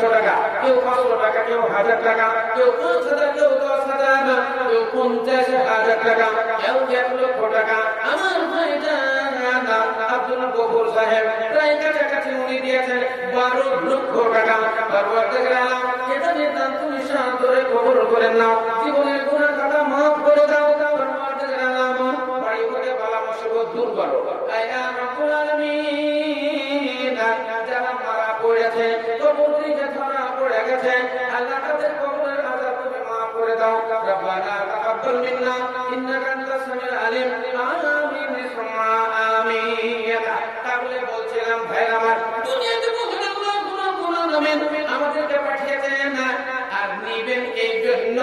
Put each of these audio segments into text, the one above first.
100 টাকা, কেউ 500 টাকা, কেউ 1000 টাকা, কেউ 5000, কেউ 10,000, কেউ 50,000 টাকা, কেউ 1 লক্ষ টাকা। আমার ভাইটা আব্দুল গফুর সাহেব প্রায় কাছাকাছি উনি দিয়েছেন 12 লক্ষ টাকা। পরবর্তীকালে আল্লাহ এটা নির্দান তুমি সাদরে কবুল করে নাও, জীবনের গুনাহ খাতা মাফ করে দাও। পরবর্তীকালে আল্লাহ বাড়ি করে বালা মুসিবত দূর করো। আয়া রব্বুল আলামিন, যারা মারা পড়েছে, কবর থেকে ধরা পড়ে গেছে, আল্লাহ তাদের কবরের আযাব তুমি মাফ করে দাও। রব্বানা তাকাব্বাল মিন্না ইন্নাকা আনতাস সামিউল আলিম। আমিন সুম্মা আমিন। তাহলে বলছিলাম ভাই আমার, দুনিয়াতে মহান আল্লাহ গুনাহ নামেন আমাদেরকে পাঠিয়েছেন আর নিবেন এই জন্য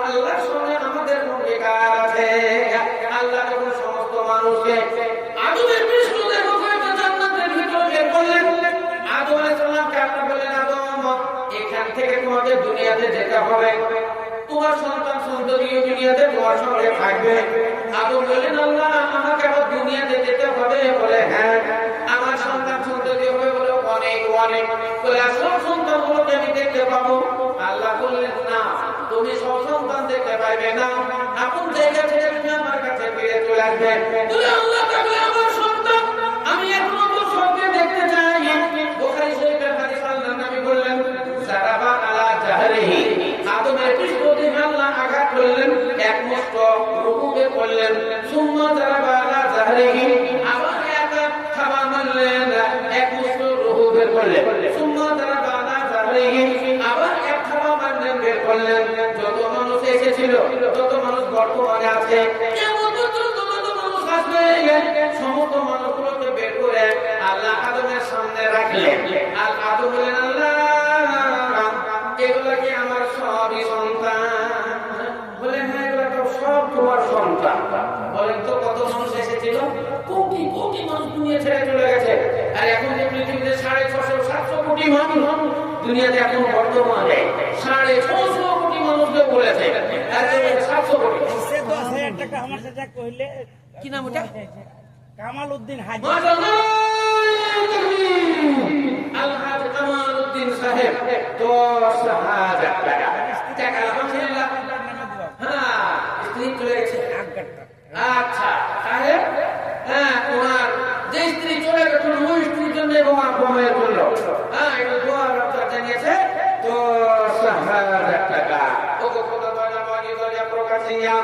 আল্লাহর সঙ্গে আমাদের অঙ্গীকার আছে। আল্লাহ যখন সমস্ত মানুষকে আদমের পৃষ্ঠ দেখো জান্নাতের ভিতরে বের করলেন, আদম আলাইহিস সালামকে আল্লাহ বললেন, আদম এখান থেকে তোমাকে দুনিয়াতে যেতে হবে, তোমার সন্তান সন্ততিও দুনিয়াতে তোমার সঙ্গে থাকবে। আদম বললেন, আল্লাহ আমাকে আবার দুনিয়াতে যেতে হবে? বলে হ্যাঁ। আমার সন্তান সন্ততি হবে? বলে অনেক অনেক। বলে সব সন্তানগুলোকে আমি দেখতে পাবো? আল্লাহ বললেন, না, তুমি সব সন্তান দেখতে পাইবে না, আপন জায়গা থেকে তুমি আমার কাছে ফিরে চলে আসবে। বলে আল্লাহ তাআলা আমার সন্তান আমি এখনো তো সবকে দেখতে চাই। বুখারী শরীফের হাদিস আল্লাহ নবী বললেন, সারাবা আলা জাহরিহি, আদমের পৃষ্ঠ দিয়ে আল্লাহ আঘাত করলেন, এক মুষ্ট রুকুবে করলেন। সুম্মা সারাবা আলা জাহরিহি, আবার এক থাবা মারলেন, এক মুষ্ট রুহু বের করলেন। সুম্মা সারাবা আলা জাহরিহি, আবার এক থাবা মারলেন, বের করলেন। যত মানুষ এসেছিল, যত মানুষ বর্তমানে আছে, কেমন যত মানুষ আসবে, সমস্ত মানুষগুলোকে বের করে আল্লাহ আদমের সামনে রাখলেন। আর আদম বলেন, আল্লাহ এগুলা কি আমার সবই সন্তান? বলে হ্যাঁ, এগুলা তো সব তোমার সন্তান। বলেন তো কত মানুষ এসেছিল? কোটি কোটি মানুষ দুনিয়া ছেড়ে চলে গেছে। আর এখন যে পৃথিবীতে 650-700 কোটি মানুষ দুনিয়াতে এখন বর্তমানে 650 কোটি মানুষকে বলেছে, আর 700 কোটি। 10,000 টাকা আমার সাথে কইলে কি নাম ওটা? কামাল উদ্দিন হাজি। আলহাজ কামাল উদ্দিন সাহেব 10,000 টাকা। আলহামদুলিল্লাহ। হ্যাঁ, স্ত্রী চলে গেছে। আচ্ছা সাহেব, হ্যাঁ, ওনার যে স্ত্রী চলে গেছিল ওই স্ত্রীর জন্য এবং আপনার জন্য হ্যাঁ এটা দোয়া রক্ষা জানিয়েছে 10,000 টাকা। ওগো খোদা দয়া মাঝি দয়া প্রকাশিয়া,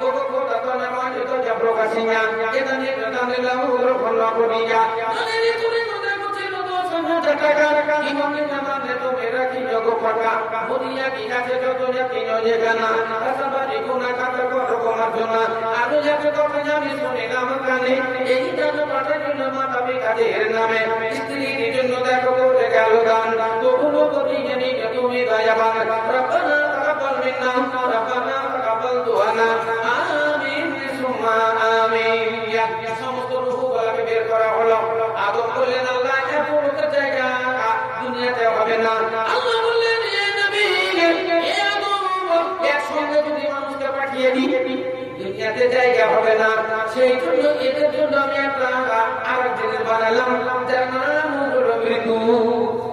ওগো খোদা দয়া মাঝি দয়া প্রকাশিয়া, এটা নিয়ে দাঁড়িয়ে ওগুলো ফলো করিয়া আরে তুমি মনে করছিল 10,000 টাকা ইমামে জানালে তো মেরা কি জগো ফাঁকা বলিয়া কি আছে যত কি নয় জানা আসাবারি গুনাহ কাটা করো তোমার জন্য আরো যাতে কথা জানি শুনিলাম কানে এই জানো পাঠাইল মাতা পিতাদের নামে স্ত্রীর জন্য দেখো করে গেল গান তবুও করি জানি তুমি দয়াবান রব্বানা তাকাব্বাল মিন্না রব্বানা তাকাব্বাল দুআনা আমিন সুম্মা আমিন। সমস্ত রূহগুলোকে বের করা হলো। আদম বললেন, আল্লাহ এত লোকের জায়গা দুনিয়াতে হবে না। আল্লাহ বললেন, এ নবী, এ আদম, একসঙ্গে যদি মানুষকে পাঠিয়ে দিই দুনিয়াতে জায়গা হবে না। সেই জন্য এদের জন্য আমি একটা আরেক জিনিস বানালাম, যার নাম হলো মৃত্যু।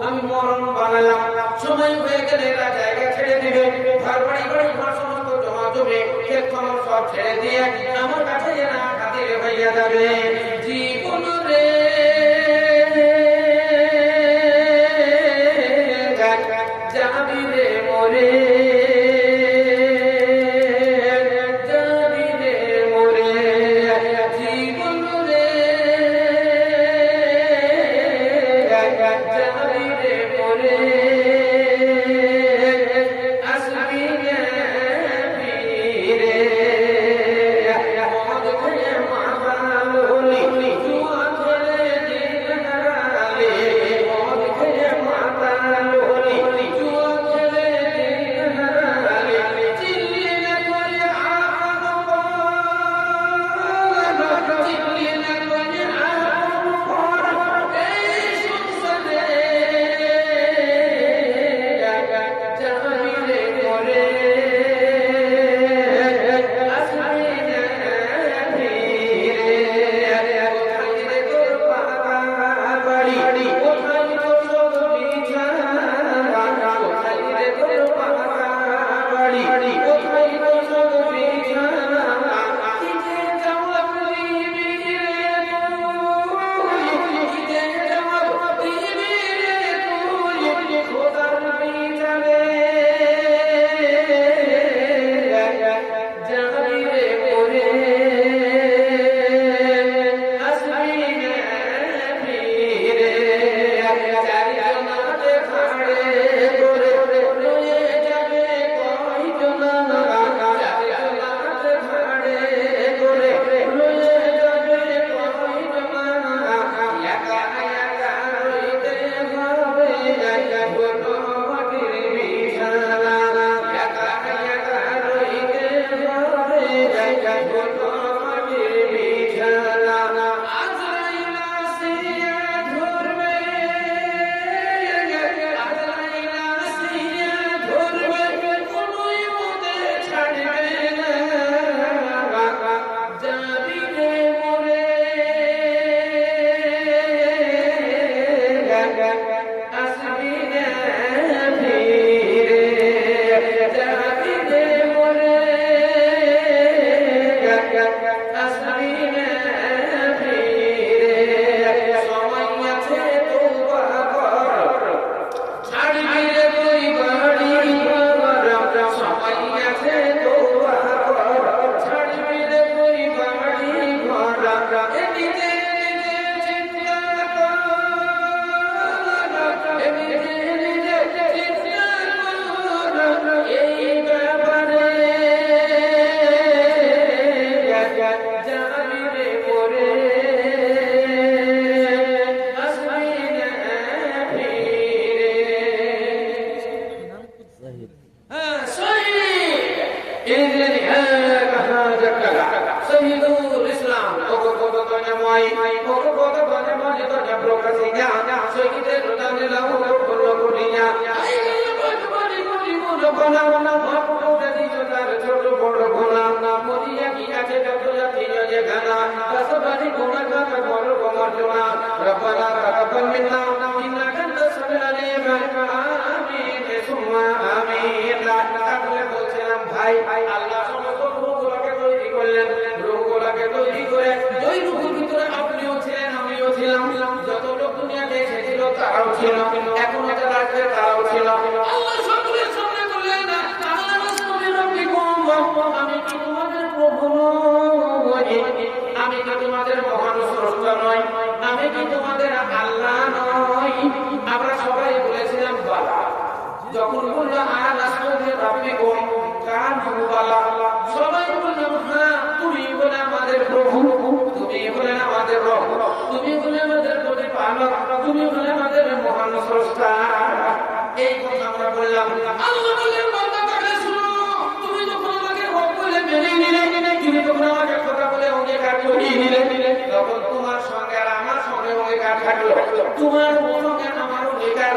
আমি মরণ বানালাম। সময় হয়ে গেলে এরা জায়গা ছেড়ে দিবে, ঘর বাড়ি বাড়ি ঘর সমস্ত জমা জমে ক্ষেত খনন সব ছেড়ে দিয়ে আমার কাছে এরা হাজির হইয়া যাবে। জীবন রে যাবি রে মরে, সময় কত কত বনে বনে তো প্রকাশিয়া সৈকিতের রোদানে লাউ করলো করিয়া ছোট বড় গোনা মরিয়া কি আছে যত জাতি যে গানা কাসবানি গোনার কথা বড় গোমার জোনা রব্বানা তাকাব্বাল মিন্না ইন্নাকা আনতাস সামিউল আলিম আমিন সুম্মা আমিন। তাহলে বলছিলাম ভাই আল্লাহ সমস্ত রূহগুলোকে তৈরি করলেন, রূহগুলোকে তৈরি করে ওই রূহের ভিতরে আপনিও ছিলেন আমিও ছিলাম, যত লোক দুনিয়াতে এসেছিল তারাও ছিল, এখনো যারা আসবে তারাও ছিল। আল্লাহ সকলের সামনে বললেন আমি কি তোমাদের প্রভু নই? আমি কি তোমাদের মহান স্রষ্টা নই? আমি কি তোমাদের আল্লাহ নই? আমরা সবাই বলেছিলাম বালা। যখন বললো সবাই বললাম হ্যাঁ, তুমি বলে আমাদের প্রভু, তুমি বলে আমাদের রব, তুমি বলে আমাদের প্রতিপালক, তুমি বলে আমাদের মহান স্রষ্টা। এই কথা আমরা বললাম। আল্লাহ বললেন বান্দা তাকে শুনো, তুমি যখন আমাকে রব বলে মেনে নিলে, তুমি যখন আমাকে কথা বলে অঙ্গীকার করিয়ে নিলে, তখন তোমার সঙ্গে আর আমার সঙ্গে অঙ্গীকার থাকলো, তোমার সঙ্গে আমার অঙ্গীকার,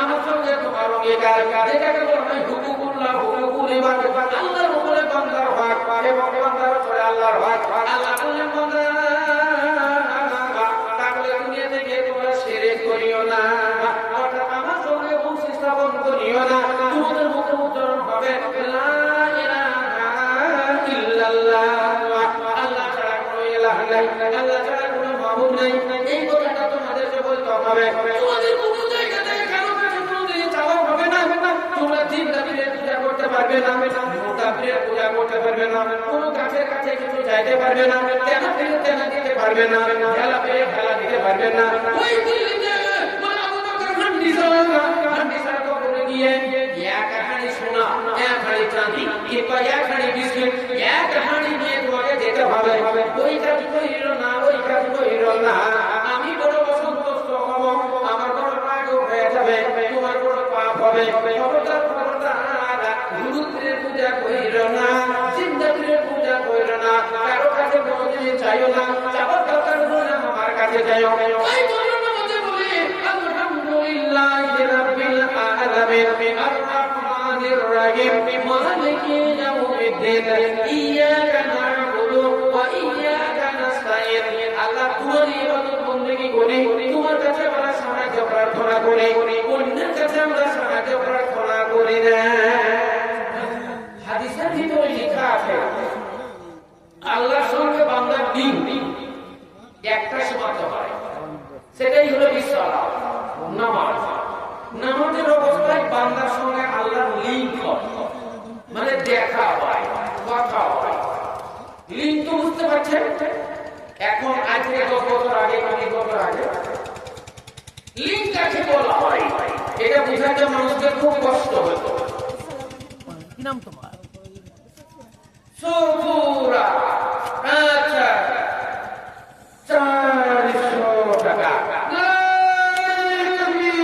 আমার সঙ্গে তোমার অঙ্গীকার, যেটাকে বলা হয় হুকুকুল্লাহ হুকুকুল ইবাদ। আল্লাহর উপরে বান্দার হক এবং বান্দার উপরে আল্লাহর হক। আল্লাহ বললেন বান্দা তাহলে দুনিয়া থেকে তোমরা শিরক করিও না, অর্থাৎ আমার সঙ্গে বংশী স্থাপন করিও না। তোমাদের মুখে উচ্চারণ হবে লা ইলাহা ইল্লাল্লাহ, আল্লাহ ছাড়া কোনো ইলাহ নাই, আল্লাহ ছাড়া কোনো মাবুদ নাই। এই কথাটা তোমাদেরকে বলতে হবে। তোমাদের কোনো জায়গা থেকে কারো কাছে কোনোদিন চাওয়া হবে না। তোমরা জিন জাতির পূজা করতে পারবে না, মুতাফিরের পূজা করতে পারবে না, কোনো গাছের কাছে কিছু চাইতে পারবে না, তেনা পেয়ে তেনা দিতে পারবে না, খেলা পেয়ে খেলা দিতে পারবে না। ওই দিল্লিতে মানে আবু বকর হান্ডিসা কবরে গিয়ে এক হাঁড়ি সোনা, এক হাঁড়ি চাঁদি কিংবা এক হাঁড়ি বিস্কুট, এক হাঁড়ি নিয়ে তোমাকে যেতে হবে। ওই কাজ করিল না, ওই কাজ করিল না, আমি বড় অসন্তুষ্ট হব, আমার বড় রাগ হয়ে যাবে, তোমার বড় পাপ হবে। খবরদার খবরদার, গুরুত্বের পূজা করিল না, জিন্দাগির পূজা করিল না, কারো কাছে কোনো জিনিস চাইও না, চাবার দরকার হলে আমার কাছে যাইও। এই বর্ণনা মধ্যে বলি আলহামদুলিল্লাহি রাব্বিল আলামিন আর রহমানির রহিম মালিকি ইয়াউমিদ্দিন ইয়াকা না'বুদু ওয়া ইয়াকা নাস্তাইন। আল্লাহ তোমার ইবাদত বন্দেগী করি, তোমার কাছে আমরা সাহায্য প্রার্থনা করি, অন্যের কাছে আমরা সাহায্য প্রার্থনা করি না। হাদিসের ভিতরে লেখা আছে আল্লাহর সঙ্গে বান্দার দিন একটা সমাপ্ত হয়, সেটাই হলো বিশ্বর নামাজ। নামাজের অবস্থায় বান্দার সঙ্গে আল্লাহর লিঙ্ক হয়, মানে দেখা হয়, কথা হয়। লিঙ্ক তো বুঝতে পারছেন? এখন আজ থেকে 10 বছর আগে, 20 বছর আগে লিঙ্ক কাকে বলা হয় এটা বুঝাতে মানুষদের খুব কষ্ট হতো। কি নাম তোমার? সফুরা